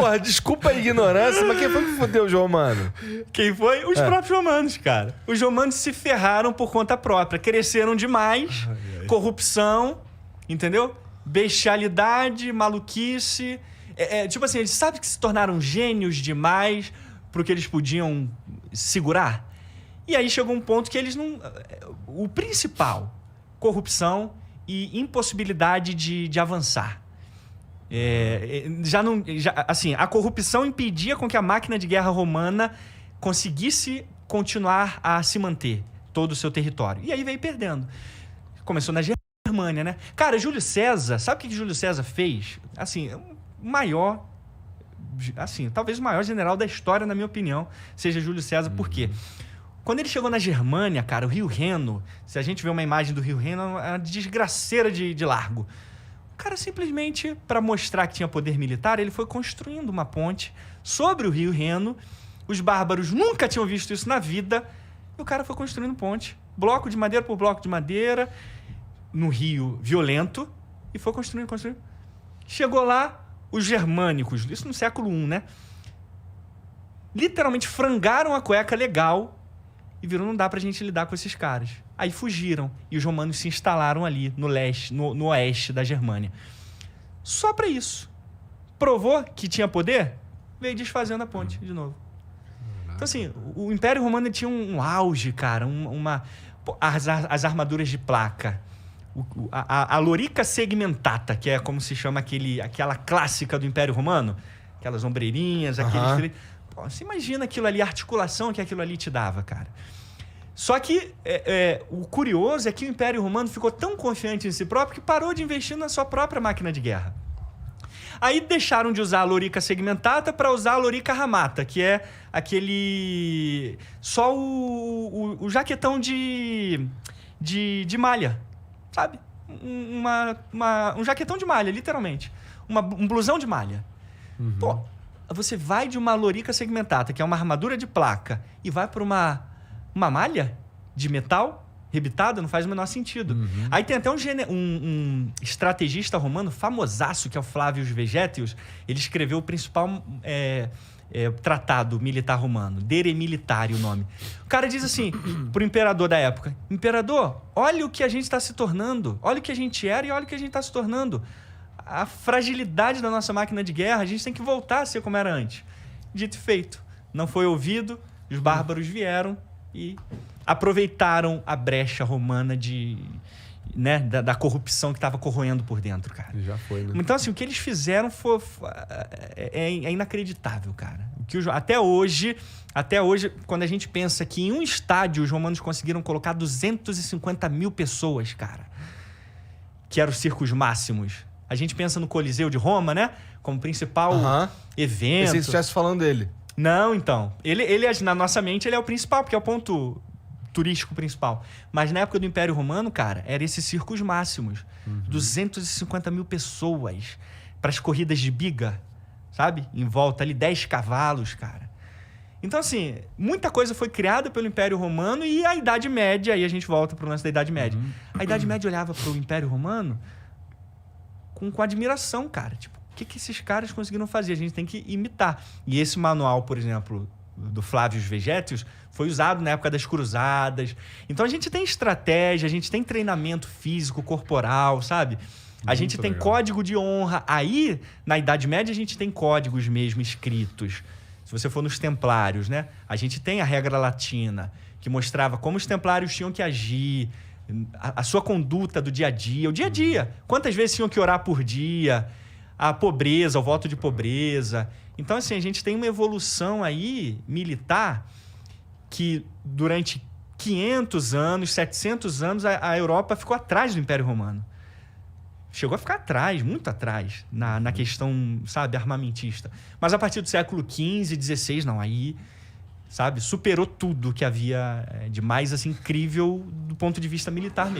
Porra, desculpa a ignorância, mas quem foi que fudeu os romanos? Quem foi? Os próprios romanos, cara. Os romanos se ferraram por conta própria. Cresceram demais, corrupção, entendeu? Bestialidade, maluquice. Tipo assim, eles sabem que se tornaram gênios demais pro que eles podiam segurar. E aí chegou um ponto que eles não... O principal, corrupção e impossibilidade de avançar. Assim, a corrupção impedia com que a máquina de guerra romana conseguisse continuar a se manter todo o seu território. E aí veio perdendo. Começou na Germânia, né? Cara, Júlio César, sabe o que Júlio César fez? Assim, o maior... Assim, talvez o maior general da história, na minha opinião, seja Júlio César. Por quê? Quando ele chegou na Germânia, cara, o Rio Reno, se a gente vê uma imagem do Rio Reno, é uma desgraceira de largo. O cara simplesmente, para mostrar que tinha poder militar, ele foi construindo uma ponte sobre o Rio Reno. Os bárbaros nunca tinham visto isso na vida. E o cara foi construindo ponte, bloco de madeira por bloco de madeira, no rio violento, e foi construindo. Chegou lá, os germânicos, isso no século I, né? Literalmente frangaram a cueca legal e viram, não dá pra gente lidar com esses caras. Aí fugiram e os romanos se instalaram ali no leste, no oeste da Germânia. Só pra isso. Provou que tinha poder, veio desfazendo a ponte de novo. Então assim, o Império Romano tinha um auge, cara, as armaduras de placa. A lorica segmentata, que é como se chama aquela clássica do Império Romano, aquelas ombreirinhas, aqueles... Pô, você imagina aquilo ali, a articulação que aquilo ali te dava, cara. Só que o curioso é que o Império Romano ficou tão confiante em si próprio que parou de investir na sua própria máquina de guerra. Aí deixaram de usar a lorica segmentata para usar a lorica ramata, que é aquele... Só o jaquetão de malha, sabe? Um jaquetão de malha, literalmente. Um blusão de malha. Pô, você vai de uma lorica segmentata, que é uma armadura de placa, e vai para uma malha de metal rebitada, não faz o menor sentido. Aí tem até um estrategista romano famosaço, que é o Flávio Vegetius. Ele escreveu o principal tratado militar romano, De Re Militari, o nome. O cara diz assim pro imperador da época: imperador, olha o que a gente está se tornando, olha o que a gente era e olha o que a gente está se tornando. A fragilidade da nossa máquina de guerra, a gente tem que voltar a ser como era antes. Dito e feito. Não foi ouvido, os bárbaros vieram e aproveitaram a brecha romana da corrupção que estava corroendo por dentro, cara. Já foi, né? Então, assim, o que eles fizeram é inacreditável, cara. Até hoje, quando a gente pensa que em um estádio os romanos conseguiram colocar 250 mil pessoas, cara, que eram os circos máximos. A gente pensa no Coliseu de Roma, né? Como principal evento. Pensei que você estivesse falando dele. Não, então. Ele, na nossa mente, ele é o principal, porque é o ponto turístico principal. Mas na época do Império Romano, cara, eram esses circos máximos. 250 mil pessoas para as corridas de biga, sabe? Em volta ali, 10 cavalos, cara. Então, assim, muita coisa foi criada pelo Império Romano e a Idade Média, aí a gente volta pro lance da Idade Média. A Idade Média olhava pro Império Romano com admiração, cara. Tipo, o que esses caras conseguiram fazer? A gente tem que imitar. E esse manual, por exemplo, do Flávio Vegetius, foi usado na época das cruzadas. Então a gente tem estratégia, a gente tem treinamento físico, corporal, sabe? A gente tem código de honra. Aí, na Idade Média, a gente tem códigos mesmo escritos. Se você for nos Templários, né? A gente tem a regra latina, que mostrava como os Templários tinham que agir, a sua conduta do dia a dia. O dia a dia. Quantas vezes tinham que orar por dia? A pobreza, o voto de pobreza. Então, assim, a gente tem uma evolução aí militar que durante 500 anos, 700 anos, a Europa ficou atrás do Império Romano. Chegou a ficar atrás, muito atrás, na questão, sabe, armamentista. Mas a partir do século XV, XVI, não, aí, sabe, superou tudo que havia de mais, assim, incrível do ponto de vista militar mesmo.